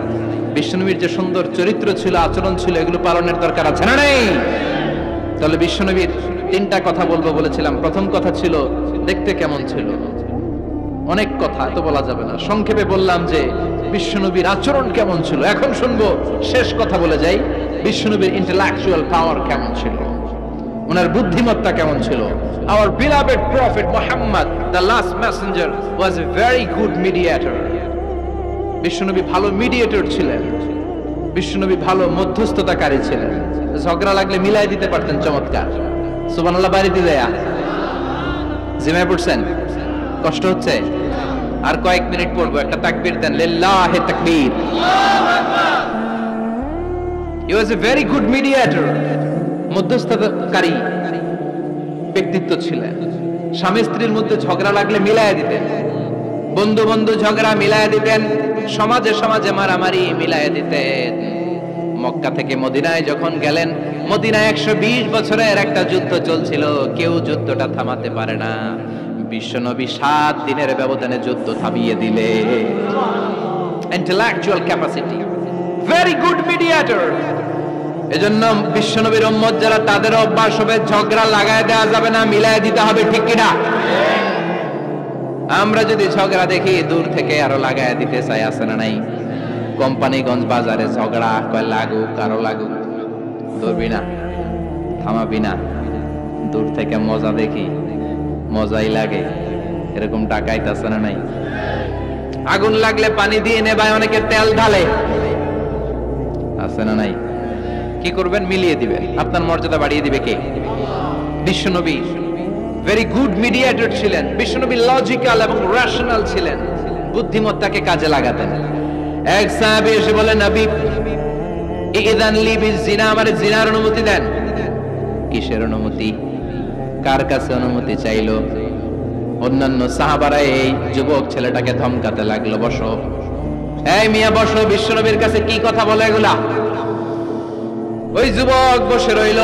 বিষ্ণুনবীর যে সুন্দর চরিত্র ছিল, আচরণ ছিল, এগুলো পালনের দরকার আছে না নাই? তাহলে বিশ্বনবীর 3টা কথা বলবো বলেছিলাম। প্রথম কথা ছিল দেখতে কেমন ছিল। অনেক কথা তো বলা যাবে না, সংক্ষেপে বললাম যে বিশ্বনবীর আচরণ কেমন ছিল। এখন শুনবো, শেষ কথা বলে যাই, বিশ্বনবীর ইন্টেলেকচুয়াল পাওয়ার কেমন ছিল, ওনার বুদ্ধিমত্তা কেমন ছিল। Our beloved prophet Muhammad, the last messenger, was a very good mediator. বিশ্বনবী ভালো মিডিয়েটর ছিলেন। বিশ্বনবী ভালো মধ্যস্থতাকারী ছিলেন। ঝগড়া লাগলে মিলাই দিতে পারতেন চমৎকার। সুবহানাল্লাহ। বাড়িতে দেয়া জিমায় পড়ছেন? কষ্ট হচ্ছে? আর কয়েক মিনিট পড়বো, একটা তাকবীর দেন, লিল্লাহি তাকবীর। He was a very good mediator. মধ্যস্থতাকারী ব্যক্তিত্ব ছিলেন। স্বামী স্ত্রীর মধ্যে ঝগড়া লাগলে মিলাই দিতেন, বন্ধু বন্ধু ঝগড়া মিলাই দিতেন, সমাজে সমাজে মারামারি মিলাই দিতেন। মক্কা থেকে মদিনায় যখন গেলেন, মদিনায় 120 বছরের একটা যুদ্ধ চলছিল, কেউ যুদ্ধটা থামাতে পারে না। বিশ্বনবী 7 দিনের ব্যবধানে যুদ্ধ থামিয়ে দিলে। Intellectual capacity, very good mediator. এজন্য বিশ্বনবীর উম্মত যারা, তাদের অভ্যাস হবে ঝগড়া লাগায় দেওয়া যাবে না, মিলাই দিতে হবে, ঠিক কিনা? আমরা যদি ঝগড়া দেখি দূর থেকে আরো লাগায় দিতে চাই, আছে না নাই? কোম্পানিগঞ্জ বাজারে ঝগড়া, কয় লাগুক, কারো লাগুক, ধরবি না, থামাবি না, দূর থেকে মজা দেখি, মজাই লাগে, এরকম ডাকাইতে আছে না নাই? আগুন লাগলে পানি দিয়ে নেবায়, অনেকে তেল ঢালে, আছে না নাই? কি করবেন? মিলিয়ে দিবেন। আপনার মর্যাদা বাড়িয়ে দিবে কে? বিশ্বনবী ভেরি গুড মিডিয়েটর ছিলেন। বিশ্বনবী লজিক্যাল এবং রেশনাল ছিলেন, বুদ্ধিমত্তাকে কাজে লাগাতেন। এক সাহাবী এসে বলেন, নবী ইযান লি বিজিনা, আমার জিনার অনুমতি দেন। কিসের অনুমতি? কার কাছে অনুমতি চাইলো? অন্যান্য সাহাবারা এই যুবক ছেলেটাকে ধমকাতে লাগলো, বসো, এই মিয়া বসো, বিশ্বনবীর কাছে কি কথা বলে এগুলা? ওই যুবক বসে রইল।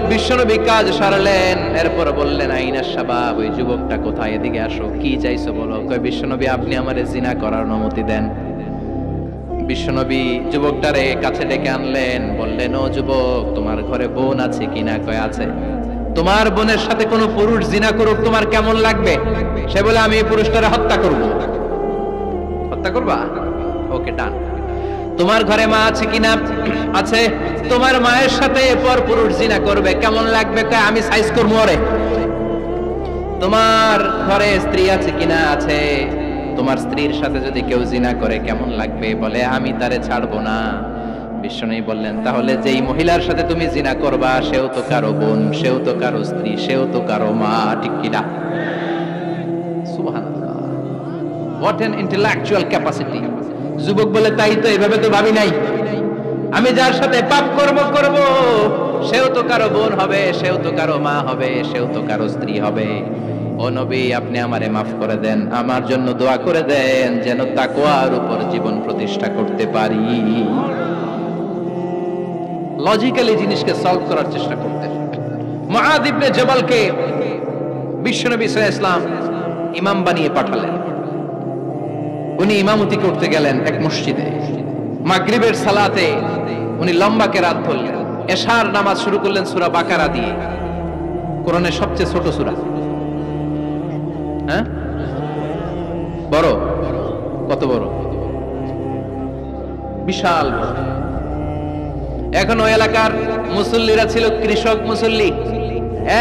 বিশ্বনবী কাজ সারলেন, এরপর বললেন, আইনা শাবাব, ওই যুবকটা কোথায়, এদিকে আসো, কি চাইছো বলো। কয়, বিশ্বনবী আপনি আমারে জিনা করার অনুমতি দেন। বিশ্বনবী যুবকটারে কাছে ডেকে আনলেন, বললেন, ও যুবক, তোমার ঘরে বোন আছে কিনা? কয় আছে। তোমার বোনের সাথে কোনো পুরুষ জিনা করুক, তোমার কেমন লাগবে? সে বলে, আমি এই পুরুষটারে হত্যা করব। হত্যা করবা? ওকে, ডান। তোমার ঘরে মা আছে কিনা? আছে। তোমার মায়ের সাথে পর পুরুষ জিনা করবে, কেমন লাগবে? কয়, আমি সাইজ করবো ওরে। তোমার ঘরে স্ত্রী আছে কিনা? আছে। তোমার স্ত্রীর সাথে যদি কেউ জিনা করে কেমন লাগবে? বলে, আমি তারে ছাড়বো না। বিশ্বনবী বললেন, তাহলে যেই মহিলার সাথে তুমি জিনা করবা সেও তো কারো বোন, সেও তো কারো স্ত্রী, সেও তো কারো মা, ঠিক কিনা? সুবহানাল্লাহ, হোয়াট এন ইন্টেলেকচুয়াল ক্যাপাসিটি। যুবক বলে, তাই তো, এভাবে তো ভাবি নাই। আমি যার সাথে পাপ কর্ম করব সেও তো কারো বোন হবে, সেও তো কারো মা হবে, সেও তো কারো স্ত্রী হবে। ও নবী, আপনি আমারে মাফ করে দেন, আমার জন্য দোয়া করে দেন যেন তাকওয়ার উপর জীবন প্রতিষ্ঠা করতে পারি। লজিক্যালি জিনিসকে সলভ করার চেষ্টা করতেন। মুআয ইবনে জাবালকে বিশ্বনবী সাল্লাল্লাহু আলাইহি ওয়াসাল্লাম ইমাম বানিয়ে পাঠালেন। উনি ইমামতি করতে গেলেন এক মসজিদে। মাগরিবের সালাতে উনি লম্বা কেরাত ধরলেন। এশার নামাজ শুরু করলেন সূরা বাকারা দিয়ে, কোরআনের সবচেয়ে ছোট সূরা। হ্যাঁ, বড়? কত বড়? বিশাল বড়। এখন ওই এলাকার মুসল্লিরা ছিল কৃষক মুসল্লি।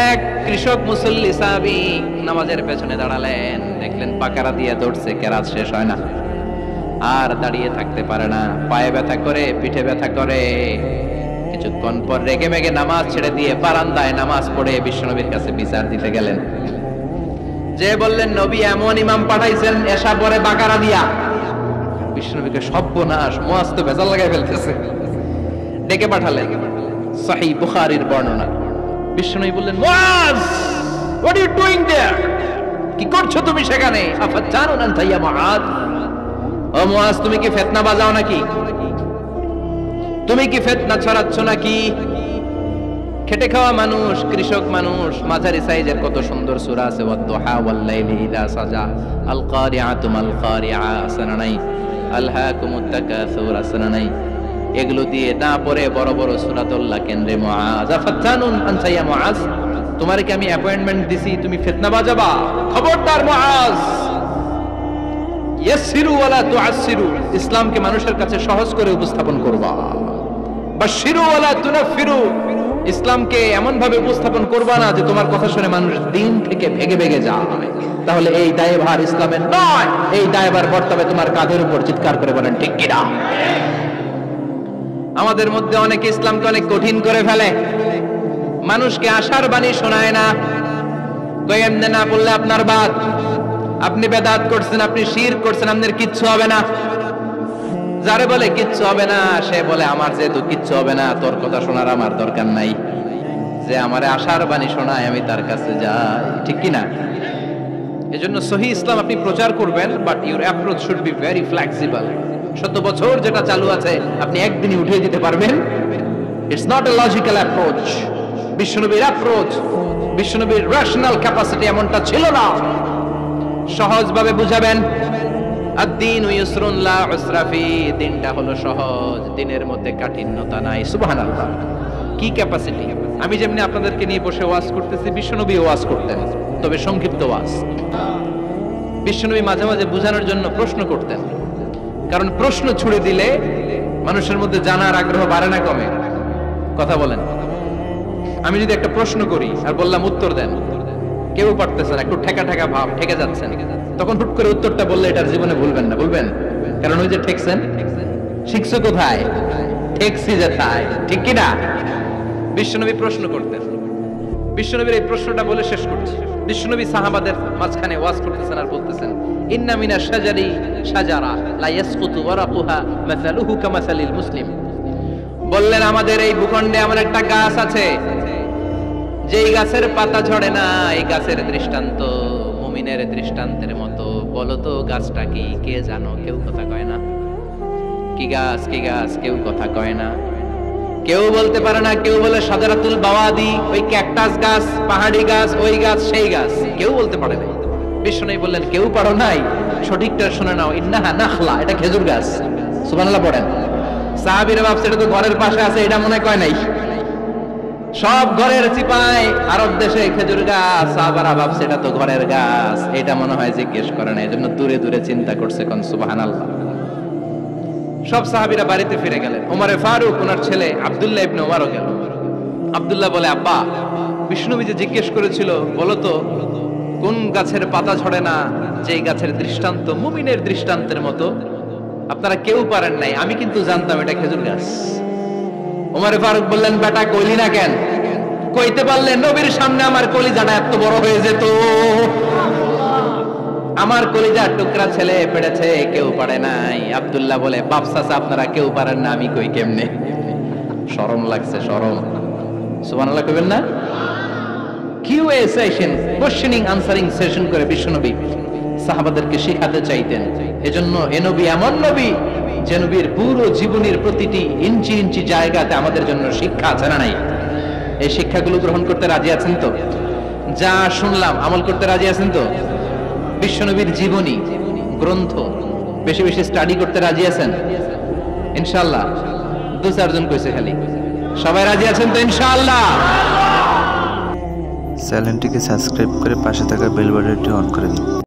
এক কৃষক মুসল্লি সাহাবী নামাজের পেছনে দাঁড়ালেন, দেখলেন বাকারা দিয়ে দৌড়ছে, কেরাত শেষ হয় না, আর দাঁড়িয়ে থাকতে পারে না, পায়ে ব্যথা করে, পিঠে ব্যথা করে। কিছুক্ষণ পর রেগে মেগে নামাজ ছেড়ে দিয়ে বারান্দায় নামাজ পড়ে বিশ্বনবীর কাছে বিচার দিতে গেলেন। যে বললেন, নবী এমন ইমাম পাঠাইছেন এশা পরে বাকারা দিয়া। বিশ্বনবীকে সর্বনাশ, মুআয তো ভেজাল লাগাই ফেলতেছে। ডেকে পাঠালেন, সহিহ বুখারীর বর্ণনা। বিশ্বনবী বললেন, মুআয, হোয়াট আর ইউ ডুইং দেয়ার? কি করছো তুমি সেখানে? আফাতানুন আনতা ইয়া মুআয, ও মুআয, তুমি কি ফিতনা বাজাও নাকি? তুমি কি ফিতনা ছড়াচ্ছ নাকি? খেটে খাওয়া মানুষ, কৃষক মানুষ, মাঝারি সাইজের কত সুন্দর সূরা আছে, ওয়াদ-দুহা ওয়াল-লাইলি ইযা সাজা, আল কারিআতু মাল কারিআ, সানানাই, আলহাকুমুত তাকাসুর, সানানাই। এগুলো দিয়ে না পড়ে বড় বড় সূরাতুল্লাহ কেন্দ্রে মুআয, আফাতানুন আনতা ইয়া মুআয, তোমারে কি আমি অ্যাপয়েন্টমেন্ট দিছি তুমি ফিতনা বাজাবা? খবরদার মুআয, ইয়াসসিরু ওয়ালা তুআসসিরু, ইসলামকে মানুষের কাছে সহজ করে উপস্থাপন করবা। বাশশিরু ওয়ালা তুনাফিরু, ইসলামকে এমন ভাবে উপস্থাপন করবা না যে তোমার কথা শুনে মানুষ দিন থেকে ভেগে ভেগে যায়। তাহলে এই দায়ভার ইসলামের নয়, এই দায়ভার বর্তাবে তোমার কাঁধের উপর। চিৎকার করে বলেন ঠিক কিনা? আমাদের মধ্যে অনেকে ইসলামকে অনেক কঠিন করে ফেলে, মানুষকে আশার বাণী শোনায় না। কই এমনে না বললে আপনার বাদ, আপনি বেদাত করছেন, আপনি শিরক করছেন, আপনার কিচ্ছু হবে না। যারে বলে কিচ্ছু হবে না, সে বলে আমার যেহেতু কিচ্ছু হবে না, তোর কথা শোনার আমার দরকার নাই। যে আমারে আশার বাণী শোনায় আমি তার কাছে যাই, ঠিক কি না? এজন্য সহি ইসলাম আপনি প্রচার করবেন, but your approach should be very flexible. 70 বছর যেটা চালু আছে আপনি একদিনই উঠিয়ে দিতে পারবেন? It's not a logical approach. বিশ্বনবীর অ্যাপ্রোচ, বিশ্বনবীর রেশনাল ক্যাপাসিটি এমনটা ছিল না। সহজভাবে বুঝাবেন। আদ-দীনু ইউসরুন লা উসরা ফি, দিনটা হলো সহজ, দিনের মধ্যে কাঠিন্যতা নাই। সুবহানাল্লাহ, কি ক্যাপাসিটি! আমি যেমনি আপনাদেরকে নিয়ে বসে ওয়াজ করতেছি, বিশ্বনবী ওয়াজ করতেন, তবে সংক্ষিপ্ত ওয়াজ। বিশ্বনবী মাঝে মাঝে বোঝানোর জন্য প্রশ্ন করতেন, কারণ প্রশ্ন ছুড়ে দিলে মানুষের মধ্যে জানার আগ্রহ বাড়ে না কমে? কথা বলেন। আমি যদি একটা প্রশ্ন করি আর বললাম উত্তর দেন, কেউ পারতেছে না, একটু ঠেকা ঠেকা ভাব, ঠেকে যাচ্ছেন। তখন হুট করে উত্তরটা বললে এটার জীবনে ভুলবেন না, বলবেন, কারণ ওই যে ঠেকছেন, শিখছো কোথায়, ঠেকছি যেথায়, ঠিক কিনা? বিশ্বনবী প্রশ্ন করতেন, বিশ্বনবীর এই প্রশ্নটা বলে শেষ করছি। বিশ্বনবী সাহাবাদের মাঝখানে ওয়াজ করতেছেন আর বলতেছেন, ইন্না মিনা শাজারি শাজারা লা ইয়াসকুতু ওয়ারাকুহা মাসালুহু কামাসালিল মুসলিম। বললেন আমাদের এই ভূখণ্ডে এমন একটা গাছ আছে যেই গাছের পাতা ঝরে না, এই গাছের দৃষ্টান্ত মুমিনের দৃষ্টান্তের মতো। বলো তো গাছটা কি? কে জানো? কেউ কথা কয় না। কি গাছ? কি গাছ? কেউ কথা কয় না, কেউ বলতে পারে না। কেউ বলে শাজারাতুল বাওয়াদি, ওই ক্যাকটাস গাছ, পাহাড়ি গাছ, ওই গাছ, সেই গাছ, কেউ বলতে পারে না। বিষ্ণু বললেন কেউ পারো নাই, সঠিকটা শুনে নাও, ইন্নাহা নাখলা, এটা খেজুর গাছ। সুবহানাল্লাহ পড়েন। সাহাবীরা ভাবছে এটা তো ঘরের পাশে আছে, এটা মনে কয় নাই। সব ঘরের চিপায় আরব দেশে খেজুর গাছ, সাহাবারা ভাবছে এটা তো ঘরের গাছ, এটা মনে হয় জিজ্ঞেস করে না, এজন্য দূরে দূরে চিন্তা করছে। কোন সুবহানাল্লাহ। সব সাহাবীরা বাড়িতে ফিরে গেলেন। ওমরে ফারুক ওনার ছেলে আব্দুল্লাহ ইবনে ওমরও গেল। আব্দুল্লাহ বলে, আব্বা, বিষ্ণুবী যে জিজ্ঞেস করেছিল, বলো তো কোন গাছের পাতা ঝরে না, যে গাছের দৃষ্টান্ত মুমিনের দৃষ্টান্তের মতো? আপনারা কেউ পারেন নাই, আমি কিন্তু জানতাম এটা খেজুর গাছ। ওমরে ফারুক বললেন, বেটা কইলি না কেন? কইতে পারলে নবীর সামনে আমার কলিজাটা এত বড় হয়ে যেত। আমার কলিজার টুকরা ছেলে পেড়েছে, কেউ পারে নাই। আব্দুল্লাহ বলে, বাপ চাচা আপনারা কেউ পারেন না, আমি কই কেমনে? শরম লাগছে, শরম। সুবহানাল্লাহ কইবেন না? QA session, questioning answering session করে বিশ্বনবী সাহাবাদেরকে শিখাতে চাইতেন। এজন্য এ নবী এমন নবী যে নবীর পুরো জীবনের প্রতিটি ইঞ্চি ইঞ্চি জায়গাতে আমাদের জন্য শিক্ষা আছে না নাই? এই শিক্ষাগুলো গ্রহণ করতে রাজি আছেন তো? যা শুনলাম আমল করতে রাজি আছেন তো? বিশ্বনবীর জীবনী গ্রন্থ বেশি বেশি স্টাডি করতে রাজি আছেন ইনশাআল্লাহ? 2-4 জন কইছে খালি। সবাই রাজি আছেন তো ইনশাআল্লাহ?
চ্যানেলটিকে সাবস্ক্রাইব করে পাশে থাকা বেল বাটনটি অন করে দিন।